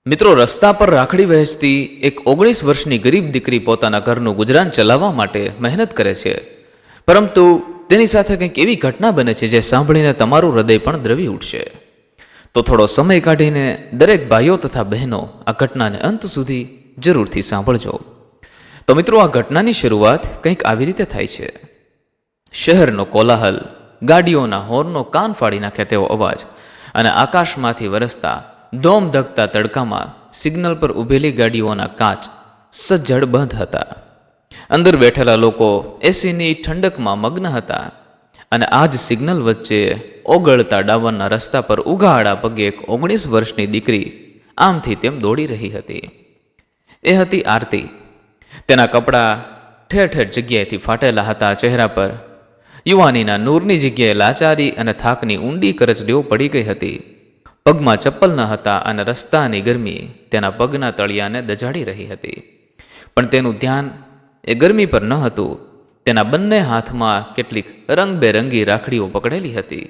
મિત્રો, રસ્તા પર રાખડી વહેંચતી એક 19 વર્ષની ગરીબ દીકરી પોતાના ઘરનું ગુજરાન ચલાવવા માટે મહેનત કરે છે, પરંતુ તેની સાથે કંઈક એવી ઘટના બને છે જે સાંભળીને તમારું હૃદય પણ દ્રવી ઉઠશે. તો થોડો સમય કાઢીને દરેક ભાઈઓ તથા બહેનો આ ઘટનાને અંત સુધી જરૂરથી સાંભળજો. તો મિત્રો, આ ઘટનાની શરૂઆત કંઈક આવી રીતે થાય છે. શહેરનો કોલાહલ, ગાડીઓના હોર્નનો કાન ફાડી નાખે તેવો અવાજ અને આકાશમાંથી વરસતા ધોમ ધકતા તડકામાં સિગ્નલ પર ઊભેલી ગાડીઓના કાચ સજ્જડ બંધ હતા. અંદર બેઠેલા લોકો એસીની ઠંડકમાં મગ્ન હતા અને આ જ સિગ્નલ વચ્ચે ઓગળતા ડામરના રસ્તા પર ઉઘાડા પગે એક 19 વર્ષની દીકરી આમથી તેમ દોડી રહી હતી. એ હતી આરતી. તેના કપડાં ઠેર ઠેર જગ્યાએથી ફાટેલા હતા. ચહેરા પર યુવાનીના નૂરની જગ્યાએ લાચારી અને થાકની ઊંડી કરચલીઓ પડી ગઈ હતી. પગમાં ચપ્પલ ન હતા અને રસ્તાની ગરમી તેના પગના તળિયાને દજાડી રહી હતી. પણ તેનું ધ્યાન એ ગરમી પર ન હતું. તેના બંને હાથમાં કેટલીક રંગબેરંગી રાખડીઓ પકડેલી હતી.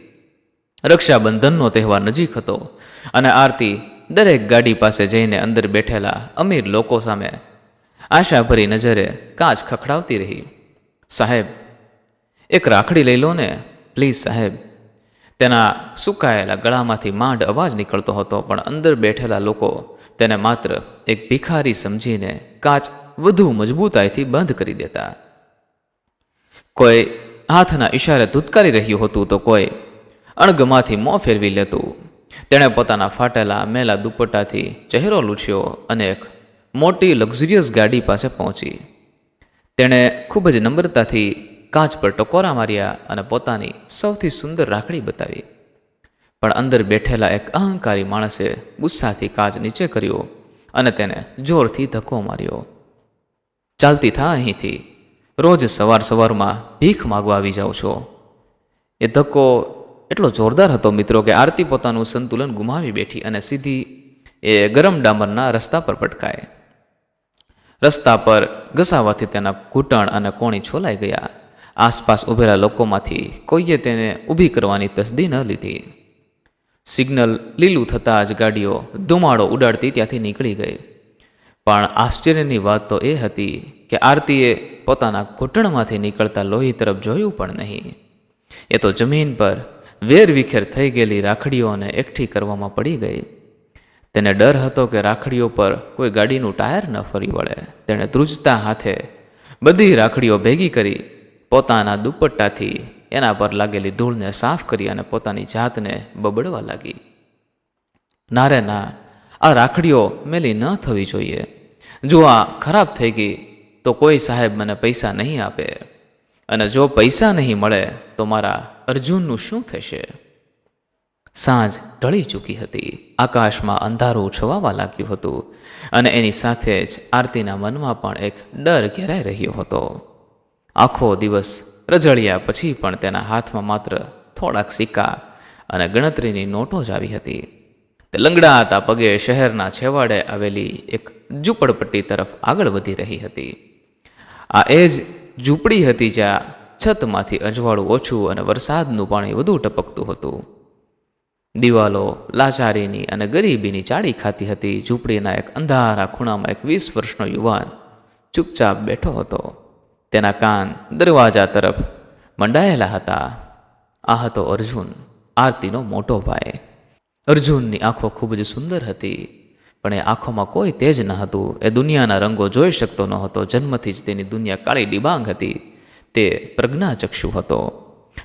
રક્ષાબંધનનો તહેવાર નજીક હતો અને આરતી દરેક ગાડી પાસે જઈને અંદર બેઠેલા અમીર લોકો સામે આશાભરી નજરે કાચ ખખડાવતી રહી. સાહેબ, એક રાખડી લઈ લો ને પ્લીઝ સાહેબ. તેના સુકાયેલા ગળામાંથી માંડ અવાજ નીકળતો હતો, પણ અંદર બેઠેલા લોકો તેને માત્ર એક ભિખારી સમજીને કાચ વધુ મજબૂતાઈથી બંધ કરી દેતા. કોઈ હાથના ઈશારે ધૂતકારી રહ્યું હતું તો કોઈ અણગમાથી મોં ફેરવી લેતું. તેણે પોતાના ફાટેલા મેલા દુપટ્ટાથી ચહેરો લૂછ્યો અને એક મોટી લક્ઝરિયસ ગાડી પાસે પહોંચી. તેણે ખૂબ જ નમ્રતાથી કાચ પર ટકોરા માર્યા અને પોતાની સૌથી સુંદર રાખડી બતાવી. પણ અંદર બેઠેલા એક અહંકારી માણસે ગુસ્સાથી કાચ નીચે કર્યો અને તેને જોરથી ધક્કો માર્યો. ચાલતી થા અહીંથી. રોજ સવાર સવારમાં ભીખ માગવા આવી જાઓ છો. એ ધક્કો એટલો જોરદાર હતો મિત્રો કે આરતી પોતાનું સંતુલન ગુમાવી બેઠી અને સીધી એ ગરમ ડામરના રસ્તા પર પટકાય. રસ્તા પર ઘસાવાથી તેના ઘૂંટણ અને કોણી છોલાઈ ગયા. આસપાસ ઊભેલા લોકોમાંથી કોઈએ તેને ઊભી કરવાની તસદી ન લીધી. સિગ્નલ લીલું થતાં જ ગાડીઓ ધુમાડો ઉડાડતી ત્યાંથી નીકળી ગઈ. પણ આશ્ચર્યની વાત તો એ હતી કે આરતીએ પોતાના ઘૂંટણમાંથી નીકળતા લોહી તરફ જોયું પણ નહીં. એ તો જમીન પર વેરવિખેર થઈ ગયેલી રાખડીઓને એકઠી કરવામાં પડી ગઈ. તેને ડર હતો કે રાખડીઓ પર કોઈ ગાડીનું ટાયર ન ફરી વળે. તેણે ધ્રુજતા હાથે બધી રાખડીઓ ભેગી કરી પોતાના દુપટ્ટાથી એના પર લાગેલી ધૂળને સાફ કરી અને પોતાની જાતને બબડવા લાગી. ના રે ના, આ રાખડીઓ મેલી ન થવી જોઈએ. જો આ ખરાબ થઈ ગઈ તો કોઈ સાહેબ મને પૈસા નહીં આપે, અને જો પૈસા નહીં મળે તો મારા અર્જુનનું શું થશે? સાંજ ઢળી ચૂકી હતી. આકાશમાં અંધારું છવાવા લાગ્યું હતું અને એની સાથે જ આરતીના મનમાં પણ એક ડર ઘેરાઈ રહ્યો હતો. આખો દિવસ રજળ્યા પછી પણ તેના હાથમાં માત્ર થોડાક સિક્કા અને ગણતરીની નોટો જ આવી હતી. તે લંગડાતા પગે શહેરના છેવાડે આવેલી એક ઝૂંપડપટ્ટી તરફ આગળ વધી રહી હતી. આ એ જ ઝૂંપડી હતી જ્યાં છતમાંથી અજવાળું ઓછું અને વરસાદનું પાણી વધુ ટપકતું હતું. દિવાલો લાચારીની અને ગરીબીની ચાડી ખાતી હતી. ઝૂંપડીના એક અંધારા ખૂણામાં એક 20 વર્ષનો યુવાન ચૂપચાપ બેઠો હતો. તેના કાન દરવાજા તરફ મંડાયેલા હતા. આ હતો અર્જુન, આરતીનો મોટો ભાઈ. અર્જુનની આંખો ખૂબ જ સુંદર હતી, પણ એ આંખોમાં કોઈ તેજ ન હતું. એ દુનિયાના રંગો જોઈ શકતો ન હતો. જન્મથી જ તેની દુનિયા કાળી ડિબાંગ હતી. તે પ્રજ્ઞાચક્ષુ હતો.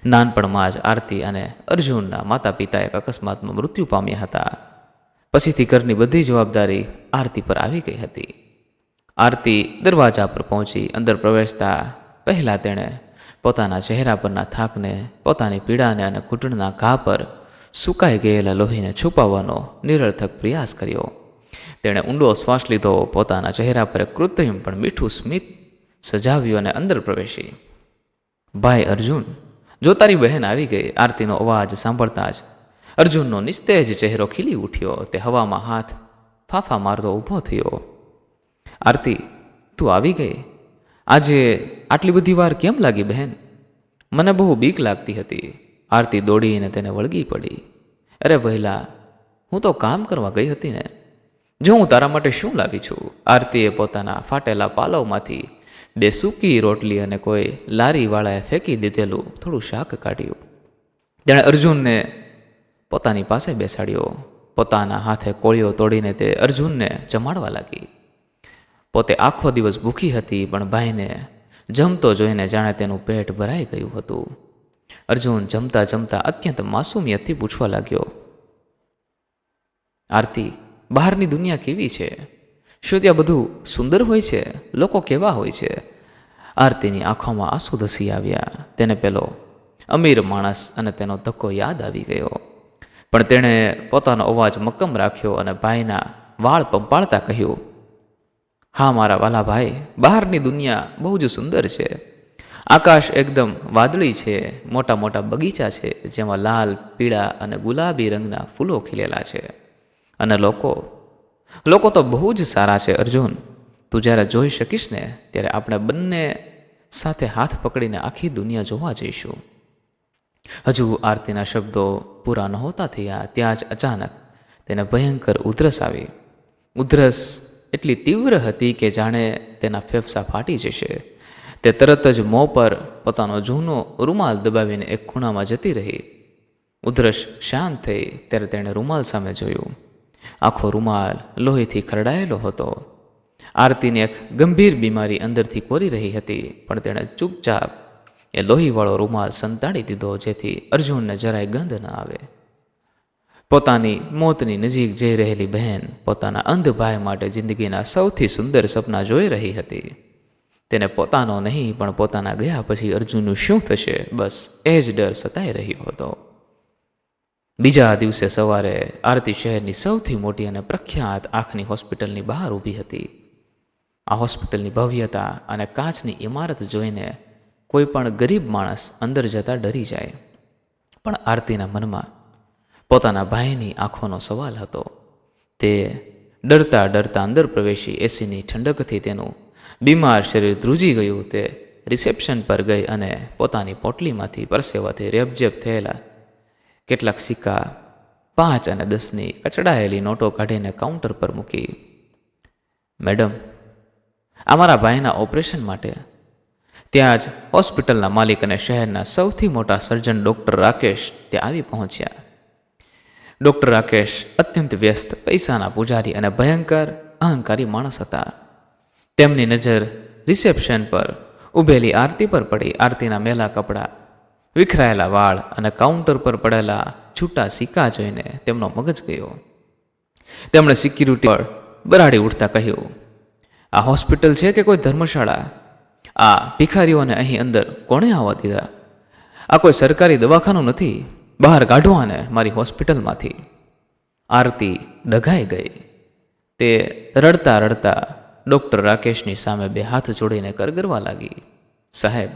નાનપણમાં જ આરતી અને અર્જુનના માતા પિતા એક અકસ્માતમાં મૃત્યુ પામ્યા હતા. પછીથી ઘરની બધી જવાબદારી આરતી પર આવી ગઈ હતી. આરતી દરવાજા પર પહોંચી. અંદર પ્રવેશતા પહેલાં તેણે પોતાના ચહેરા પરના થાકને, પોતાની પીડાને અને ઘૂંટણના ઘા પર સુકાઈ ગયેલા લોહીને છુપાવવાનો નિરર્થક પ્રયાસ કર્યો. તેણે ઊંડો શ્વાસ લીધો. પોતાના ચહેરા પર કૃત્રિમ પણ મીઠું સ્મિત સજાવ્યું અને અંદર પ્રવેશી. ભાઈ અર્જુન, જો તારી બહેન આવી ગઈ. આરતીનો અવાજ સાંભળતા જ અર્જુનનો નિસ્તેજ ચહેરો ખીલી ઉઠ્યો. તે હવામાં હાથ ફાફા મારતો ઊભો થયો. આરતી, તું આવી ગઈ? આજે આટલી બધી વાર કેમ લાગી બહેન? મને બહુ બીક લાગતી હતી. આરતી દોડીને તેને વળગી પડી. અરે વહેલા, હું તો કામ કરવા ગઈ હતી ને. જો હું તારા માટે શું લાવી છું. આરતીએ પોતાના ફાટેલા પાલવમાંથી 2 સૂકી રોટલી અને કોઈ લારીવાળાએ ફેંકી દીધેલું થોડું શાક કાઢ્યું. તેણે અર્જુનને પોતાની પાસે બેસાડ્યો. પોતાના હાથે કોળીઓ તોડીને તે અર્જુનને જમાડવા લાગી. પોતે આખો દિવસ ભૂખી હતી, પણ ભાઈને જમતો જોઈને જાણે તેનું પેટ ભરાઈ ગયું હતું. અર્જુન જમતા જમતા અત્યંત માસૂમિયતથી પૂછવા લાગ્યો, આરતી, બહારની દુનિયા કેવી છે? શું ત્યાં બધું સુંદર હોય છે? લોકો કેવા હોય છે? આરતીની આંખોમાં આંસુ ધસી આવ્યા. તેને પેલો અમીર માણસ અને તેનો ધક્કો યાદ આવી ગયો. પણ તેણે પોતાનો અવાજ મક્કમ રાખ્યો અને ભાઈના વાળ પંપાળતા કહ્યું, હા મારા વાલા ભાઈ, બહારની દુનિયા બહુ જ સુંદર છે. આકાશ એકદમ વાદળી છે, મોટા મોટા બગીચા છે જેમાં લાલ, પીળા અને ગુલાબી રંગના ફૂલો ખીલેલા છે. અને લોકો તો બહુ જ સારા છે અર્જુન. તું જ્યારે જોઈ શકીશ ને ત્યારે આપણે બંને સાથે હાથ પકડીને આખી દુનિયા જોવા જઈશું. હજુ આરતીના શબ્દો પૂરા નહોતા થયા ત્યાં જ અચાનક તેને ભયંકર ઉધરસ આવી. ઉધરસ એટલી તીવ્ર હતી કે જાણે તેના ફેફસા ફાટી જશે. તે તરત જ મોં પર પોતાનો જૂનો રૂમાલ દબાવીને એક ખૂણામાં જતી રહી. ઉધરસ શાંત થઈ ત્યારે તેણે રૂમાલ સામે જોયું. આખો રૂમાલ લોહીથી ખરડાયેલો હતો. આરતીની એક ગંભીર બીમારી અંદરથી કોરી રહી હતી, પણ તેણે ચૂપચાપ એ લોહીવાળો રૂમાલ સંતાડી દીધો જેથી અર્જુનને જરાય ગંધ ન આવે. પોતાની મોતની નજીક જઈ રહેલી બહેન પોતાના અંધ ભાઈ માટે જિંદગીના સૌથી સુંદર સપના જોઈ રહી હતી. તેને પોતાનો નહીં પણ પોતાના ગયા પછી અર્જુનનું શું થશે, બસ એ જ ડર સતાઈ રહ્યો હતો. બીજા દિવસે સવારે આરતી શહેરની સૌથી મોટી અને પ્રખ્યાત આંખની હોસ્પિટલની બહાર ઊભી હતી. આ હોસ્પિટલની ભવ્યતા અને કાચની ઇમારત જોઈને કોઈ પણ ગરીબ માણસ અંદર જતા ડરી જાય. પણ આરતીના મનમાં પોતાના ભાઈની આંખોનો સવાલ હતો. તે ડરતા ડરતા અંદર પ્રવેશી એસીની ઠંડકથી તેનું બીમાર શરીર ધ્રુજી ગયું. તે રિસેપ્શન પર ગઈ અને પોતાની પોટલીમાંથી પરસેવાથી રેબઝેબ થયેલા કેટલાક સિક્કા 5 અને 10ની કચડાયેલી નોટો કાઢીને કાઉન્ટર પર મૂકી. મેડમ, આ મારા ભાઈના ઓપરેશન માટે. ત્યાં જ હોસ્પિટલના માલિક અને શહેરના સૌથી મોટા સર્જન ડૉક્ટર રાકેશ ત્યાં આવી પહોંચ્યા. ડૉક્ટર રાકેશ અત્યંત વ્યસ્ત, પૈસાના પૂજારી અને ભયંકર અહંકારી માણસ હતા. તેમની નજર રિસેપ્શન પર ઊભેલી આરતી પર પડી. આરતીના મેલા કપડાં, વિખરાયેલા વાળ અને કાઉન્ટર પર પડેલા છૂટા સિક્કા જોઈને તેમનો મગજ ગયો. તેમણે સિક્યુરિટી પર બરાડી ઉઠતા કહ્યું, આ હોસ્પિટલ છે કે કોઈ ધર્મશાળા? આ ભિખારીઓને અહીં અંદર કોણે આવવા દીધા? આ કોઈ સરકારી દવાખાનું નથી. બહાર કાઢવાને મારી હોસ્પિટલમાંથી. આરતી ડઘાઈ ગઈ. તે રડતા રડતા ડૉક્ટર રાકેશની સામે 2 હાથ જોડીને કરગરવા લાગી. સાહેબ,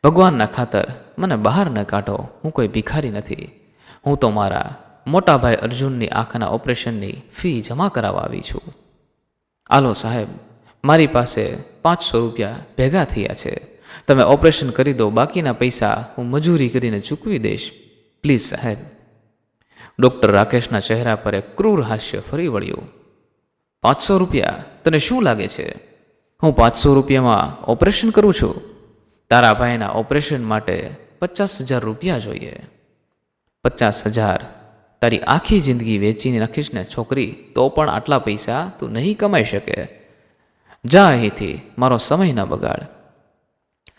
ભગવાનના ખાતર મને બહાર ન કાઢો. હું કોઈ ભિખારી નથી. હું તો મારા મોટા ભાઈ અર્જુનની આંખના ઓપરેશનની ફી જમા કરાવવા આવી છું. આલો સાહેબ, મારી પાસે 500 રૂપિયા ભેગા થયા છે. તમે ઓપરેશન કરી દો, બાકીના પૈસા હું મજૂરી કરીને ચૂકવી દઈશ. પ્લીઝ સાહેબ. ડૉક્ટર રાકેશના ચહેરા પર એક ક્રૂર હાસ્ય ફરી વળ્યું. 500 રૂપિયા? તને શું લાગે છે હું 500 રૂપિયામાં ઓપરેશન કરું છું? તારા ભાઈના ઓપરેશન માટે 50,000 રૂપિયા જોઈએ. 50,000? તારી આખી જિંદગી વેચીને નાખીશ ને છોકરી, તો પણ આટલા પૈસા તું નહીં કમાઈ શકે. જા અહીંથી, મારો સમય ન બગાડ.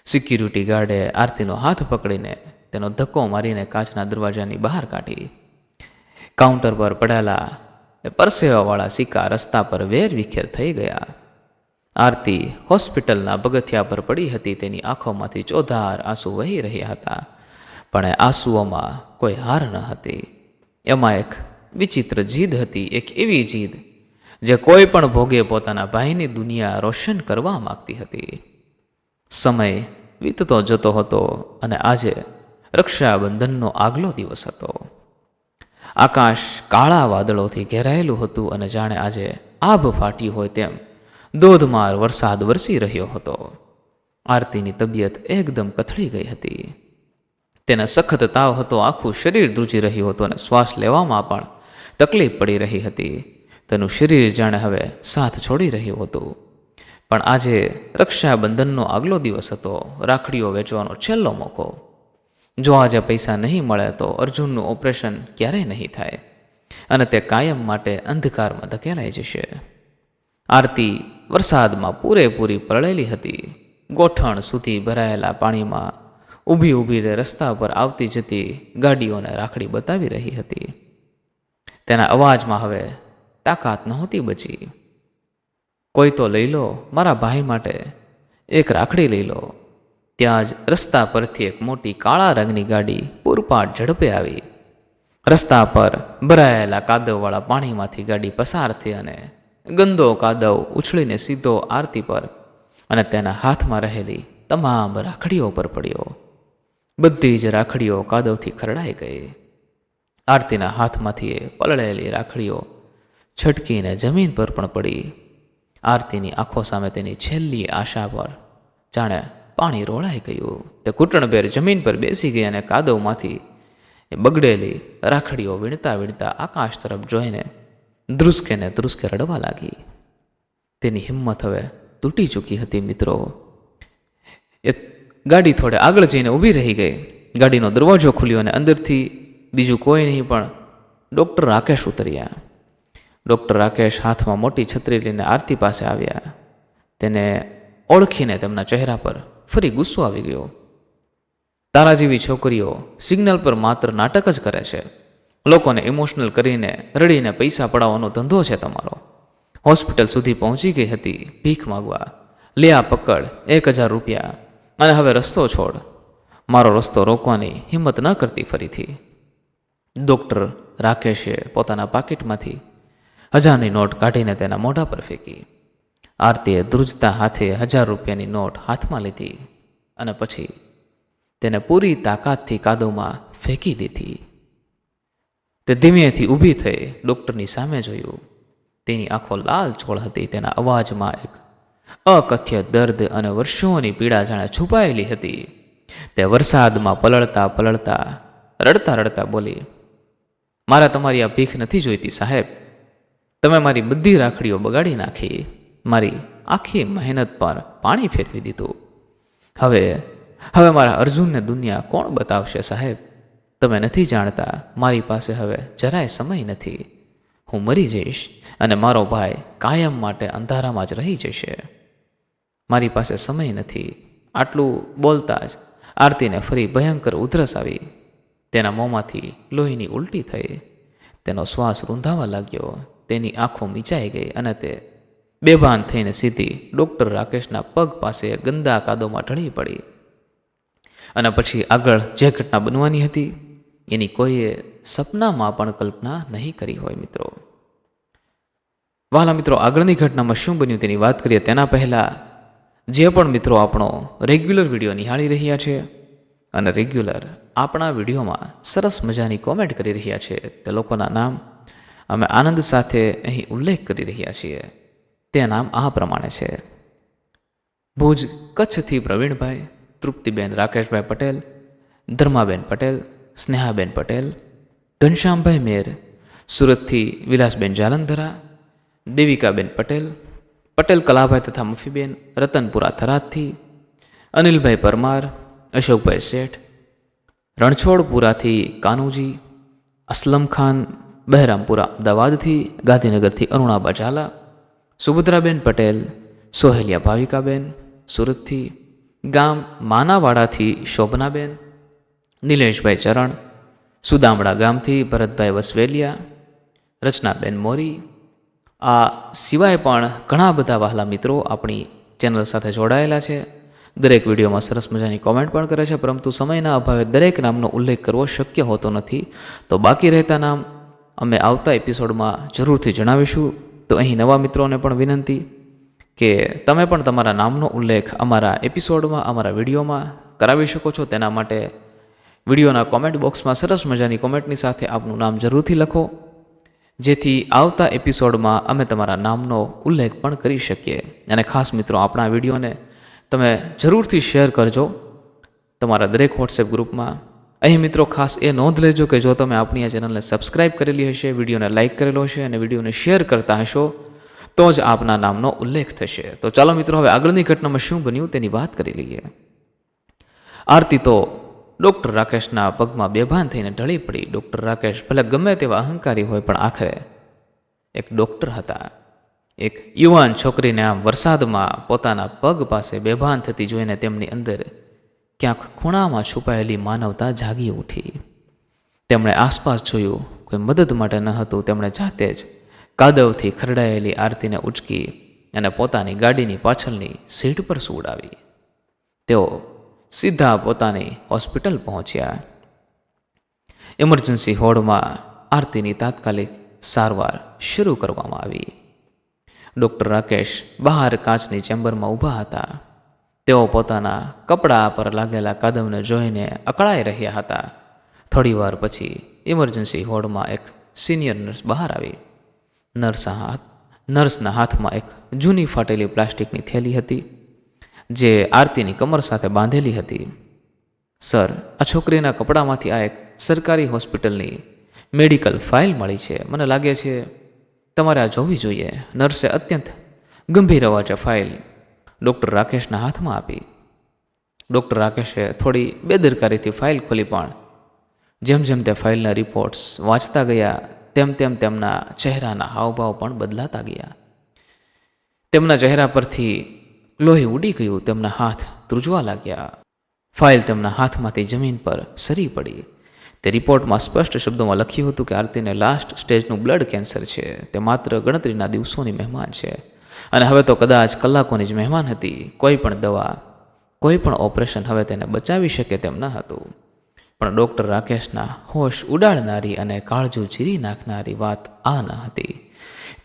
સિક્યુરિટી ગાર્ડે આરતીનો હાથ પકડીને તેનો ધક્કો મારીને કાચના દરવાજાની બહાર કાઢી. કાઉન્ટર પર પડેલા પરસેવાવાળા સિક્કા રસ્તા પર વેરવિખેર થઈ ગયા. આરતી હોસ્પિટલના પગથિયા પર પડી હતી. તેની આંખોમાંથી ચોધાર આંસુ વહી રહ્યા હતા, પણ એ આંસુઓમાં કોઈ હાર ન હતી. એમાં એક વિચિત્ર જીદ હતી, એક એવી જીદ જે કોઈ પણ ભોગે પોતાના ભાઈની દુનિયા રોશન કરવા માગતી હતી. સમય વીતતો જતો હતો અને આજે રક્ષાબંધનનો આગલો દિવસ હતો. આકાશ કાળા વાદળોથી ઘેરાયેલું હતું અને જાણે આજે આભ ફાટ્યું હોય તેમ ધોધમાર વરસાદ વરસી રહ્યો હતો. આરતીની તબિયત એકદમ કથળી ગઈ હતી. તેને સખત તાવ હતો. આખું શરીર ધ્રુજી રહ્યું હતું અને શ્વાસ લેવામાં પણ તકલીફ પડી રહી હતી. તેનું શરીર જાણે હવે સાથ છોડી રહ્યું હતું. પણ આજે રક્ષાબંધનનો આગલો દિવસ હતો, રાખડીઓ વેચવાનો છેલ્લો મોકો. જો આજે પૈસા નહીં મળે તો અર્જુનનું ઓપરેશન ક્યારેય નહીં થાય અને તે કાયમ માટે અંધકારમાં ધકેલાઈ જશે. આરતી વરસાદમાં પૂરેપૂરી પલળેલી હતી. ગોઠણ સુધી ભરાયેલા પાણીમાં ઊભી ઊભી તે રસ્તા પર આવતી જતી ગાડીઓને રાખડી બતાવી રહી હતી. તેના અવાજમાં હવે તાકાત નહોતી બચી. કોઈ તો લઈ લો, મારા ભાઈ માટે એક રાખડી લઈ લો. ત્યાં જ રસ્તા પરથી એક મોટી કાળા રંગની ગાડી પૂરપાટ ઝડપે આવી. રસ્તા પર ભરાયેલા કાદવવાળા પાણીમાંથી ગાડી પસાર થઈ અને ગંદો કાદવ ઉછળીને સીધો આરતી પર અને તેના હાથમાં રહેલી તમામ રાખડીઓ પર પડ્યો. બધી જ રાખડીઓ કાદવથી ખરડાઈ ગઈ. આરતીના હાથમાંથી એ પલળેલી રાખડીઓ છટકીને જમીન પર પણ પડી. આરતીની આંખો સામે તેની છેલ્લી આશા પર જાણે પાણી રોળાઈ ગયું. તે ઘૂંટણભેર જમીન પર બેસી ગઈ અને કાદવમાંથી એ બગડેલી રાખડીઓ વીણતા વીણતા આકાશ તરફ જોઈને ધ્રુસકે ને ધ્રુસકે રડવા લાગી. તેની હિંમત હવે તૂટી ચૂકી હતી. મિત્રો, એ ગાડી થોડે આગળ જઈને ઊભી રહી ગઈ. ગાડીનો દરવાજો ખુલ્યો અને અંદરથી બીજું કોઈ નહીં પણ ડૉક્ટર રાકેશ ઉતર્યા. ડૉક્ટર રાકેશ હાથમાં મોટી છત્રી લઈને આરતી પાસે આવ્યા. તેને ઓળખીને તેમના ચહેરા પર ફરી ગુસ્સો આવી ગયો. તારા જેવી છોકરીઓ સિગ્નલ પર માત્ર નાટક જ કરે છે. લોકોને ઇમોશનલ કરીને રડીને પૈસા પડાવવાનો ધંધો છે તમારો. હોસ્પિટલ સુધી પહોંચી ગઈ હતી ભીખ માગવા. લે આ પકડ 1000 રૂપિયા અને હવે રસ્તો છોડ. મારો રસ્તો રોકવાની હિંમત ન કરતી ફરીથી. ડૉક્ટર રાકેશે પોતાના પાકીટમાંથી 1000ની નોટ કાઢીને તેના મોઢા પર ફેંકી. આરતીએ ધ્રુજતા હાથે 1000 રૂપિયાની નોટ હાથમાં લીધી અને પછી તેને પૂરી તાકાતથી કાદવમાં ફેંકી દીધી. તે ધીમેથી ઊભી થઈ ડૉક્ટરની સામે જોયું. તેની આંખો લાલ ચોળ હતી. તેના અવાજમાં એક અકથ્ય દર્દ અને વર્ષોની પીડા જાણે છુપાયેલી હતી. તે વરસાદમાં પલળતા પલળતા રડતા રડતા બોલી, મારે તમારી આ ભીખ નથી જોઈતી સાહેબ. તમે મારી બધી રાખડીઓ બગાડી નાખી. મારી આખી મહેનત પર પાણી ફેરવી દીધું. હવે મારા અર્જુનને દુનિયા કોણ બતાવશે સાહેબ? તમે નથી જાણતા, મારી પાસે હવે જરાય સમય નથી. હું મરી જઈશ અને મારો ભાઈ કાયમ માટે અંધારામાં જ રહી જશે. મારી પાસે સમય નથી. આટલું બોલતા જ આરતીને ફરી ભયંકર ઉધરસ આવી. તેના મોંમાંથી લોહીની ઉલટી થઈ. તેનો શ્વાસ રૂંધાવા લાગ્યો. તેની આંખો મીચાઈ ગઈ અને તે બેભાન થઈને સીધી ડૉક્ટર રાકેશના પગ પાસે ગંદા કાદવમાં ઢળી પડી. અને પછી આગળ જે ઘટના બનવાની હતી એની કોઈએ સપનામાં પણ કલ્પના નહીં કરી હોય. મિત્રો, વહાલા મિત્રો, આગળની ઘટનામાં શું બન્યું તેની વાત કરીએ તેના પહેલાં જે પણ મિત્રો આપણો રેગ્યુલર વિડીયો નિહાળી રહ્યા છે અને રેગ્યુલર આપણા વિડીયોમાં સરસ મજાની કોમેન્ટ કરી રહ્યા છે તે લોકોના નામ અમે આનંદ સાથે અહીં ઉલ્લેખ કરી રહ્યા છીએ. તે નામ આ પ્રમાણે છે: ભુજ કચ્છથી પ્રવીણભાઈ, તૃપ્તિબેન રાકેશભાઈ પટેલ, ધર્માબેન પટેલ, સ્નેહાબેન પટેલ, ઘનશ્યામભાઈ મેર, સુરતથી વિલાસબેન જાલંધરા, દેવિકાબેન પટેલ, પટેલ કલાભાઈ તથા મફીબેન રતનપુરા થરાદથી, અનિલભાઈ પરમાર, અશોકભાઈ શેઠ, રણછોડપુરાથી કાનુજી, અસલમ ખાન બહેરામપુરા અમદાવાદથી, ગાંધીનગરથી અરુણાબા ઝાલા, સુભદ્રાબેન પટેલ, સોહેલિયા ભાવિકાબેન સુરતથી, ગામ માનાવાડાથી શોભનાબેન, નિલેશભાઈ ચરણ, સુદામડા ગામથી ભરતભાઈ વસવેલિયા, રચનાબેન મોરી. આ સિવાય પણ ઘણા બધા વહાલા મિત્રો આપણી ચેનલ સાથે જોડાયેલા છે. દરેક વિડીયોમાં સરસ મજાની કોમેન્ટ પણ કરે છે, પરંતુ સમયના અભાવે દરેક નામનો ઉલ્લેખ કરવો શક્ય હોતો નથી. તો બાકી રહેતા નામ અમે આવતા એપિસોડમાં જરૂરથી જણાવીશું. તો અહીં નવા મિત્રોને પણ વિનંતી કે તમે પણ તમારા નામનો ઉલ્લેખ અમારા એપિસોડમાં, અમારા વિડીયોમાં કરાવી શકો છો. તેના માટે વિડીયોના કોમેન્ટ બોક્સમાં સરસ મજાની કોમેન્ટની સાથે આપનું નામ જરૂરથી લખો, જેથી આવતા એપિસોડમાં અમે તમારા નામનો ઉલ્લેખ પણ કરી શકીએ. અને ખાસ મિત્રો, આપણા વિડીયોને તમે જરૂરથી શેર કરજો તમારા દરેક વોટ્સએપ ગ્રુપમાં અહીં મિત્રો ખાસ એ નોંધ લેજો કે જો તમે આપણી આ ચેનલને સબસ્ક્રાઇબ કરેલી હશે, વિડીયોને લાઇક કરેલો હશે અને વિડીયોને શેર કરતા હશો તો જ આપના નામનો ઉલ્લેખ થશે. તો ચાલો મિત્રો હવે આગળની ઘટનામાં શું બન્યું તેની વાત કરી લઈએ. આરતી તો ડૉક્ટર રાકેશના પગમાં બેભાન થઈને ઢળી પડી. ડૉક્ટર રાકેશ ભલે ગમે તેવા અહંકારી હોય પણ આખરે એક ડૉક્ટર હતા. એક યુવાન છોકરીને આમ વરસાદમાં પોતાના પગ પાસે બેભાન થતી જોઈને તેમની અંદર ક્યાંક ખૂણામાં છુપાયેલી માનવતા જાગી ઉઠી. તેમણે આસપાસ જોયું, કોઈ મદદ માટે ન હતું. તેમણે જાતે જ કાદવથી ખરડાયેલી આરતીને ઉચકી અને પોતાની ગાડીની પાછળની સીટ પર સુવડાવી. તેઓ સીધા પોતાની હોસ્પિટલ પહોંચ્યા. ઇમરજન્સી વોર્ડમાં આરતીની તાત્કાલિક સારવાર શરૂ કરવામાં આવી. ડૉક્ટર રાકેશ બહાર કાચની ચેમ્બરમાં ઊભા હતા. તેઓ પોતાના કપડા પર લાગેલા કાદવને જોઈને અકળાઈ રહ્યા હતા. થોડીવાર પછી ઇમરજન્સી વોર્ડમાં એક સિનિયર નર્સ બહાર આવી. નર્સના હાથમાં એક જૂની ફાટેલી પ્લાસ્ટિકની થેલી હતી જે આરતીની કમર સાથે બાંધેલી હતી. સર, આ છોકરીના કપડામાંથી આ એક સરકારી હોસ્પિટલની મેડિકલ ફાઇલ મળી છે. મને લાગે છે તમારે આ જોવી જોઈએ. નર્સે અત્યંત ગંભીર અવાજે ફાઇલ ડૉક્ટર રાકેશના હાથમાં આપી. ડૉક્ટર રાકેશે થોડી બેદરકારીથી ફાઇલ ખોલી, પણ જેમ જેમ તે ફાઇલના રિપોર્ટ્સ વાંચતા ગયા તેમ તેમ તેમના ચહેરાના હાવભાવ પણ બદલાતા ગયા. તેમના ચહેરા પરથી લોહી ઉડી ગયું. તેમના હાથ ધ્રુજવા લાગ્યા. ફાઇલ તેમના હાથમાંથી જમીન પર સરી પડી. તે રિપોર્ટમાં સ્પષ્ટ શબ્દોમાં લખ્યું હતું કે આરતીને લાસ્ટ સ્ટેજનું બ્લડ કેન્સર છે. તે માત્ર ગણતરીના દિવસોની મહેમાન છે અને હવે તો કદાચ કલાકોની જ મહેમાન હતી. કોઈ પણ દવા, કોઈ પણ ઓપરેશન હવે તેને બચાવી શકે તેમ ન હતું. પણ ડૉક્ટર રાકેશના હોશ ઉડાડનારી અને કાળજું ચીરી નાખનારી વાત આ ન હતી.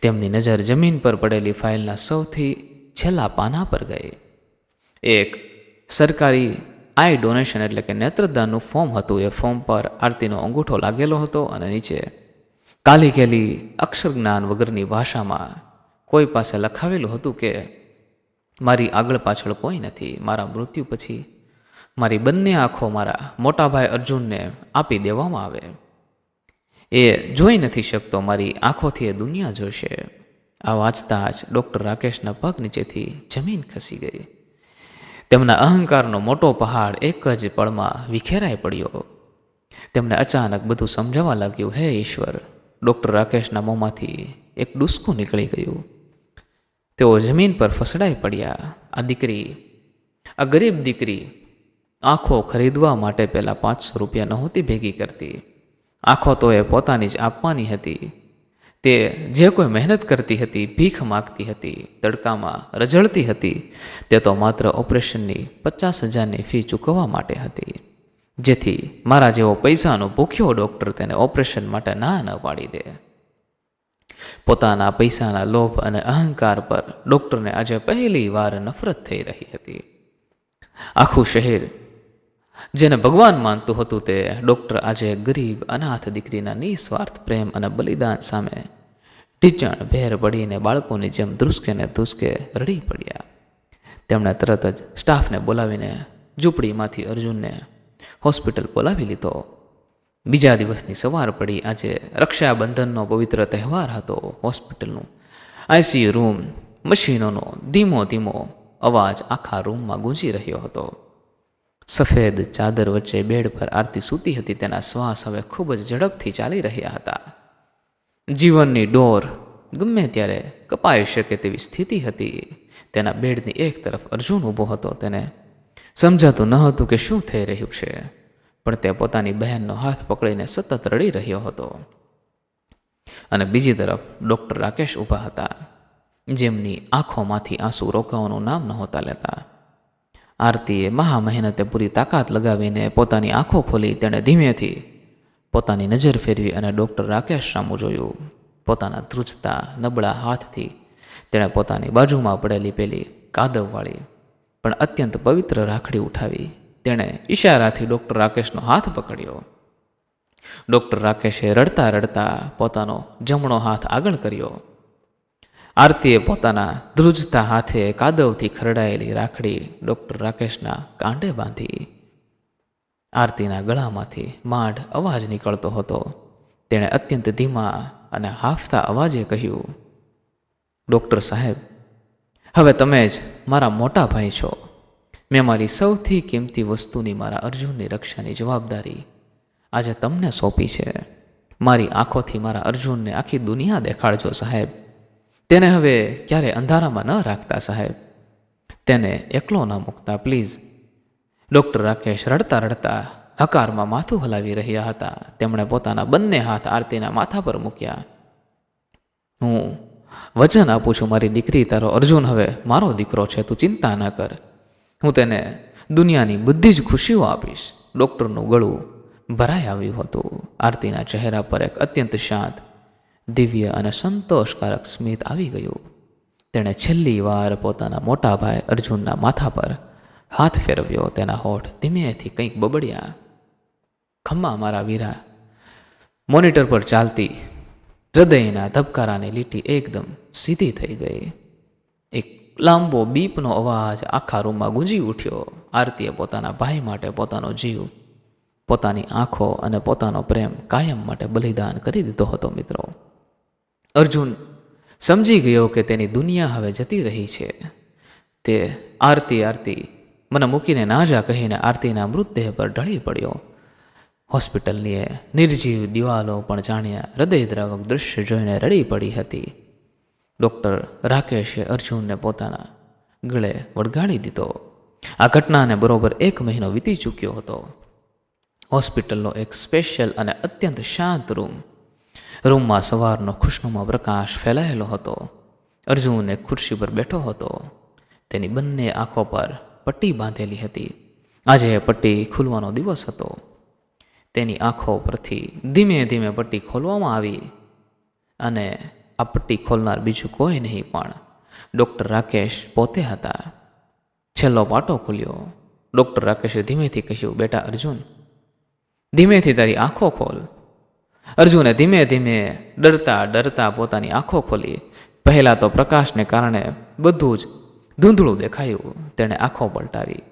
તેમની નજર જમીન પર પડેલી ફાઇલના સૌથી છેલ્લા પાના પર ગઈ. એક સરકારી આઈ ડોનેશન એટલે કે નેત્રદાનનું ફોર્મ હતું. એ ફોર્મ પર આરતીનો અંગૂઠો લાગેલો હતો અને નીચે કાલી કેલી અક્ષર જ્ઞાન વગરની ભાષામાં કોઈ પાસે લખાવેલું હતું કે મારી આગળ પાછળ કોઈ નથી. મારા મૃત્યુ પછી મારી બંને આંખો મારા મોટાભાઈ અર્જુનને આપી દેવામાં આવે. એ જોઈ નથી શકતો, મારી આંખોથી એ દુનિયા જોશે. આ વાંચતા જ ડૉક્ટર રાકેશના પગ નીચેથી જમીન ખસી ગઈ. તેમના અહંકારનો મોટો પહાડ એક જ પળમાં વિખેરાઈ પડ્યો. તેમને અચાનક બધું સમજાવવા લાગ્યું. હે ઈશ્વર! ડૉક્ટર રાકેશના મોંમાંથી એક ડૂસકું નીકળી ગયું. તેઓ જમીન પર ફસડાઈ પડ્યા. આ દીકરી, આ ગરીબ દીકરી આંખો ખરીદવા માટે પહેલાં 500 રૂપિયા નહોતી ભેગી કરતી. આંખો તો એ પોતાની જ આપવાની હતી. તે જે કોઈ મહેનત કરતી હતી, ભીખ માગતી હતી, તડકામાં રઝળતી હતી, તે તો માત્ર ઓપરેશનની 50,000ની ફી ચૂકવવા માટે હતી, જેથી મારા જેવો પૈસાનો ભૂખ્યો ડૉક્ટર તેને ઓપરેશન માટે ના ન પાડી દે. પોતાના પૈસાના લોભ અને અહંકાર પર ડૉક્ટરને આજે પહેલી વાર નફરત થઈ રહી હતી. આખું શહેર જેને ભગવાન માનતું હતું તે ડૉક્ટર આજે ગરીબ અનાથ દીકરીના નિસ્વાર્થ પ્રેમ અને બલિદાન સામે ઢીચણ ભેર પડીને બાળકોની જેમ ધ્રુસકે ને ધ્રુસકે રડી પડ્યા. તેમણે તરત જ સ્ટાફને બોલાવીને ઝૂંપડીમાંથી અર્જુનને હોસ્પિટલ બોલાવી લીધો. બીજા દિવસની સવાર પડી. આજે રક્ષાબંધનનો પવિત્ર તહેવાર હતો. હોસ્પિટલનું આઈસીયુ રૂમ, મશીનોનો ધીમો ધીમો અવાજ આખા રૂમમાં ગૂંજી રહ્યો હતો. સફેદ ચાદર વચ્ચે બેડ પર આરતી સૂતી હતી. તેના શ્વાસ હવે ખૂબ જ ઝડપથી ચાલી રહ્યા હતા. જીવનની ડોર ગમે ત્યારે કપાઈ શકે તેવી સ્થિતિ હતી. તેના બેડની એક તરફ અર્જુન ઊભો હતો. તેને સમજાતું ન હતું કે શું થઈ રહ્યું છે, પણ તે પોતાની બહેનનો હાથ પકડીને સતત રડી રહ્યો હતો. અને બીજી તરફ ડૉક્ટર રાકેશ ઊભા હતા, જેમની આંખોમાંથી આંસુ રોકાવાનું નામ નહોતા લેતા. આરતીએ મહા મહેનતે પૂરી તાકાત લગાવીને પોતાની આંખો ખોલી. તેણે ધીમેથી પોતાની નજર ફેરવી અને ડૉક્ટર રાકેશ સામું જોયું. પોતાના ધ્રુજતા નબળા હાથથી તેણે પોતાની બાજુમાં પડેલી પેલી કાદવવાળી પણ અત્યંત પવિત્ર રાખડી ઉઠાવી. તેણે ઈશારાથી ડૉક્ટર રાકેશનો હાથ પકડ્યો. ડૉક્ટર રાકેશે રડતા રડતા પોતાનો જમણો હાથ આગળ કર્યો. આરતીએ પોતાના ધ્રુજતા હાથે કાદવથી ખરડાયેલી રાખડી ડૉક્ટર રાકેશના કાંડે બાંધી. આરતીના ગળામાંથી માંડ અવાજ નીકળતો હતો. તેણે અત્યંત ધીમા અને હાંફતા અવાજે કહ્યું, ડૉક્ટર સાહેબ, હવે તમે જ મારા મોટા ભાઈ છો. મેં મારી સૌથી કિંમતી વસ્તુની, મારા અર્જુનની રક્ષાની જવાબદારી આજે તમને સોંપી છે. મારી આંખોથી મારા અર્જુનને આખી દુનિયા દેખાડજો સાહેબ. તેને હવે ક્યારે અંધારામાં ન રાખતા સાહેબ. તેને એકલો ન મૂકતા પ્લીઝ. ડૉક્ટર રાકેશ રડતા રડતા હકારમાં માથું હલાવી રહ્યા હતા. તેમણે પોતાના બંને હાથ આરતીના માથા પર મૂક્યા. હું વચન આપું છું મારી દીકરી, તારો અર્જુન હવે મારો દીકરો છે. તું ચિંતા ન કર. હું તેને દુનિયાની બધી જ ખુશીઓ આપીશ. ડૉક્ટરનું ગળું ભરાઈ આવ્યું હતું. આરતીના ચહેરા પર એક અત્યંત શાંત, દિવ્ય અને સંતોષકારક સ્મિત આવી ગયું. તેણે છેલ્લી વાર પોતાના મોટા ભાઈ અર્જુનના માથા પર હાથ ફેરવ્યો. તેના હોઠ ધીમેથી કંઈક બબડ્યા. ખમ્મા મારા વીરા. મોનિટર પર ચાલતી હૃદયના ધબકારાની લીટી એકદમ સીધી થઈ ગઈ. એક લાંબો બીપનો અવાજ આખા રૂમમાં ગુંજી ઉઠ્યો. આરતીએ પોતાના ભાઈ માટે પોતાનો જીવ, પોતાની આંખો અને પોતાનો પ્રેમ કાયમ માટે બલિદાન કરી દીધો હતો. મિત્રો, અર્જુન સમજી ગયો કે તેની દુનિયા હવે જતી રહી છે. તે આરતી મને મૂકીને ના જા કહીને આરતીના મૃતદેહ પર ઢળી પડ્યો. હોસ્પિટલની નિર્જીવ દિવાલો પણ જાણ્યા હૃદયદ્રાવક દૃશ્ય જોઈને રડી પડી હતી. ડૉક્ટર રાકેશે અર્જુનને પોતાના ગળે વળગાડી દીધો. આ ઘટનાને બરોબર 1 મહિનો વીતી ચૂક્યો હતો. હોસ્પિટલનો એક સ્પેશિયલ અને અત્યંત શાંત રૂમમાં સવારનો ખુશનુમા પ્રકાશ ફેલાયેલો હતો. અર્જુન એક ખુરશી પર બેઠો હતો. તેની બંને આંખો પર પટ્ટી બાંધેલી હતી. આજે પટ્ટી ખુલવાનો દિવસ હતો. તેની આંખો પરથી ધીમે ધીમે પટ્ટી ખોલવામાં આવી અને આ પટ્ટી ખોલનાર બીજું કોઈ નહીં પણ ડૉક્ટર રાકેશ પોતે હતા. છેલ્લો પાટો ખુલ્યો. ડૉક્ટર રાકેશે ધીમેથી કહ્યું, બેટા અર્જુન, ધીમેથી તારી આંખો ખોલ. અર્જુને ધીમે ધીમે ડરતા પોતાની આંખો ખોલી. પહેલાં તો પ્રકાશને કારણે બધું જ ધૂંધળું દેખાયું. તેણે આંખો પલટાવી.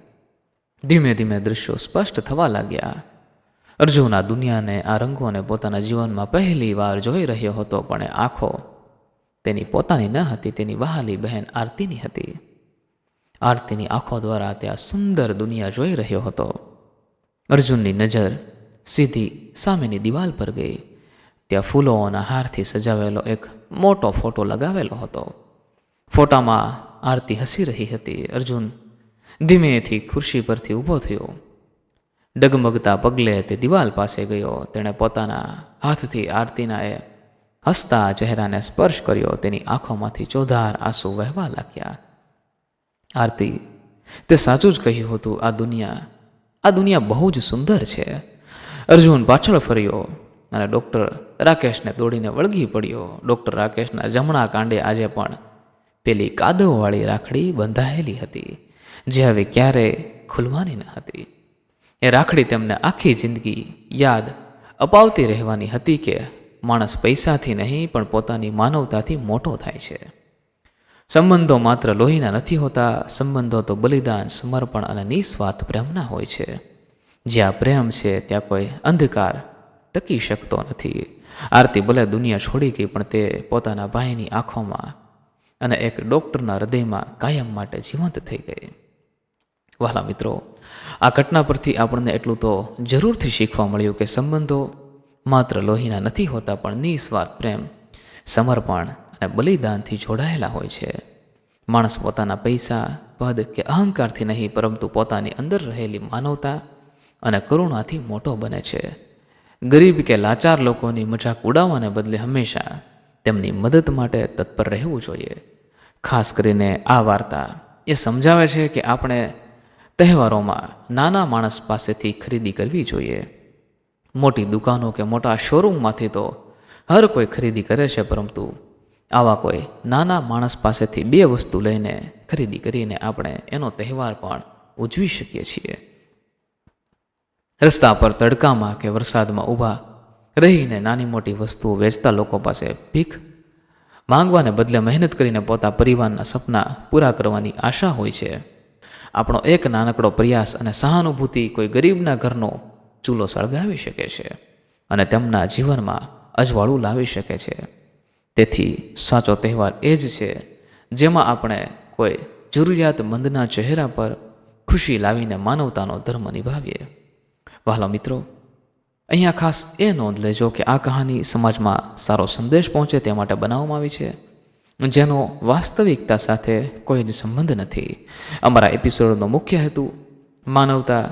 ધીમે ધીમે દૃશ્યો સ્પષ્ટ થવા લાગ્યા. અર્જુન આ દુનિયાને, આ રંગોને પોતાના જીવનમાં પહેલી વાર જોઈ રહ્યો હતો. પણ એ આંખો તેની પોતાની ન હતી, તેની વહાલી બહેન આરતીની હતી. આરતીની આંખો દ્વારા તે આ સુંદર દુનિયા જોઈ રહ્યો હતો. અર્જુનની નજર સીધી સામેની દિવાલ પર ગઈ. ત્યાં ફૂલોના હારથી સજાવેલો એક મોટો ફોટો લગાવેલો હતો. ફોટામાં આરતી હસી રહી હતી. અર્જુન ધીમેથી ખુરશી પરથી ઊભો થયો. ડગમગતા પગલે તે દિવાલ પાસે ગયો. તેણે પોતાના હાથથી આરતીના એ હસતા ચહેરાને સ્પર્શ કર્યો. તેની આંખોમાંથી ચોધાર આંસુ વહેવા લાગ્યા. આરતી, તે સાચું જ કહ્યું હતું. આ દુનિયા બહુ જ સુંદર છે. અર્જુન પાછળ ફર્યો અને ડૉક્ટર રાકેશને દોડીને વળગી પડ્યો. ડૉક્ટર રાકેશના જમણા કાંડે આજે પણ પેલી કાદવવાળી રાખડી બંધાયેલી હતી, જે હવે ક્યારેય ખુલવાની ન હતી. એ રાખડી તેમને આખી જિંદગી યાદ અપાવતી રહેવાની હતી કે માણસ પૈસાથી નહીં પણ પોતાની માનવતાથી મોટો થાય છે. સંબંધો માત્ર લોહીના નથી હોતા. સંબંધો તો બલિદાન, સમર્પણ અને નિસ્વાર્થ પ્રેમના હોય છે. જ્યાં પ્રેમ છે ત્યાં કોઈ અંધકાર ટકી શકતો નથી. આરતી ભલે દુનિયા છોડી ગઈ, પણ તે પોતાના ભાઈની આંખોમાં અને એક ડૉક્ટરના હૃદયમાં કાયમ માટે જીવંત થઈ ગઈ. વહાલા મિત્રો, આ ઘટના પરથી આપણને એટલું તો જરૂરથી શીખવા મળ્યું કે સંબંધો માત્ર લોહીના નથી હોતા, પણ નિસ્વાર્થ પ્રેમ, સમર્પણ અને બલિદાનથી જોડાયેલા હોય છે. માણસ પોતાના પૈસા, પદ કે અહંકારથી નહીં, પરંતુ પોતાની અંદર રહેલી માનવતા અને કરુણાથી મોટો બને છે. ગરીબ કે લાચાર લોકોની મજાક ઉડાવવાને બદલે હંમેશા તેમની મદદ માટે તત્પર રહેવું જોઈએ. ખાસ કરીને આ વાર્તા એ સમજાવે છે કે આપણે તહેવારોમાં નાના માણસ પાસેથી ખરીદી કરવી જોઈએ. મોટી દુકાનો કે મોટા શોરૂમમાંથી તો હર કોઈ ખરીદી કરે છે, પરંતુ આવા કોઈ નાના માણસ પાસેથી 2 વસ્તુ લઈને ખરીદી કરીને આપણે એનો તહેવાર પણ ઉજવી શકીએ છીએ. રસ્તા પર તડકામાં કે વરસાદમાં ઊભા રહીને નાની મોટી વસ્તુઓ વેચતા લોકો પાસે ભીખ માંગવાને બદલે મહેનત કરીને પોતા પરિવારના સપના પૂરા કરવાની આશા હોય છે. આપણો એક નાનકડો પ્રયાસ અને સહાનુભૂતિ કોઈ ગરીબના ઘરનો ચૂલો સળગાવી શકે છે અને તેમના જીવનમાં અજવાળું લાવી શકે છે. તેથી સાચો તહેવાર એ જ છે જેમાં આપણે કોઈ જરૂરિયાતમંદના ચહેરા પર ખુશી લાવીને માનવતાનો ધર્મ નિભાવીએ. વહાલા મિત્રો, અહીંયા ખાસ એ નોંધ લેજો કે આ કહાની સમાજમાં સારો સંદેશ પહોંચે તે માટે બનાવવામાં આવી છે, જેનો વાસ્તવિકતા સાથે કોઈ જ સંબંધ નથી. અમારા એપિસોડનો મુખ્ય હેતુ માનવતા,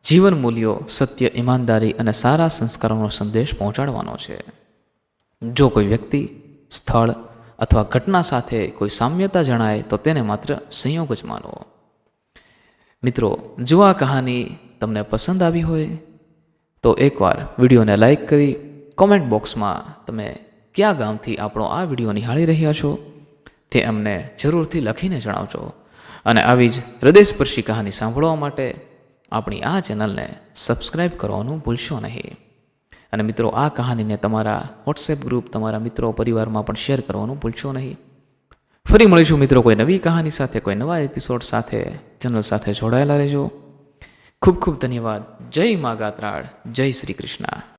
જીવન મૂલ્યો, સત્ય, ઈમાનદારી અને સારા સંસ્કારોનો સંદેશ પહોંચાડવાનો છે. જો કોઈ વ્યક્તિ, સ્થળ અથવા ઘટના સાથે કોઈ સામ્યતા જણાય તો તેને માત્ર સંયોગ જ માનો. મિત્રો, જો આ કહાની તમને પસંદ આવી હોય તો એકવાર વિડીયોને લાઈક કરી કોમેન્ટ બોક્સમાં તમે કયા ગામથી આપણો આ વિડીયો નિહાળી રહ્યા છો તે અમને જરૂરથી લખીને જણાવજો. અને આવી જ હૃદયસ્પર્શી કહાની સાંભળવા માટે આપણી આ ચેનલને સબસ્ક્રાઈબ કરવાનું ભૂલશો નહીં. અને મિત્રો, આ કહાનીને તમારા વોટ્સએપ ગ્રુપ, તમારા મિત્રો, પરિવારમાં પણ શેર કરવાનું ભૂલશો નહીં. ફરી મળીશું મિત્રો કોઈ નવી કહાની સાથે, કોઈ નવા એપિસોડ સાથે. ચેનલ સાથે જોડાયેલા રહેજો. ખૂબ ખૂબ ધન્યવાદ. જય મા ગાત્રાળ, જય શ્રી કૃષ્ણ.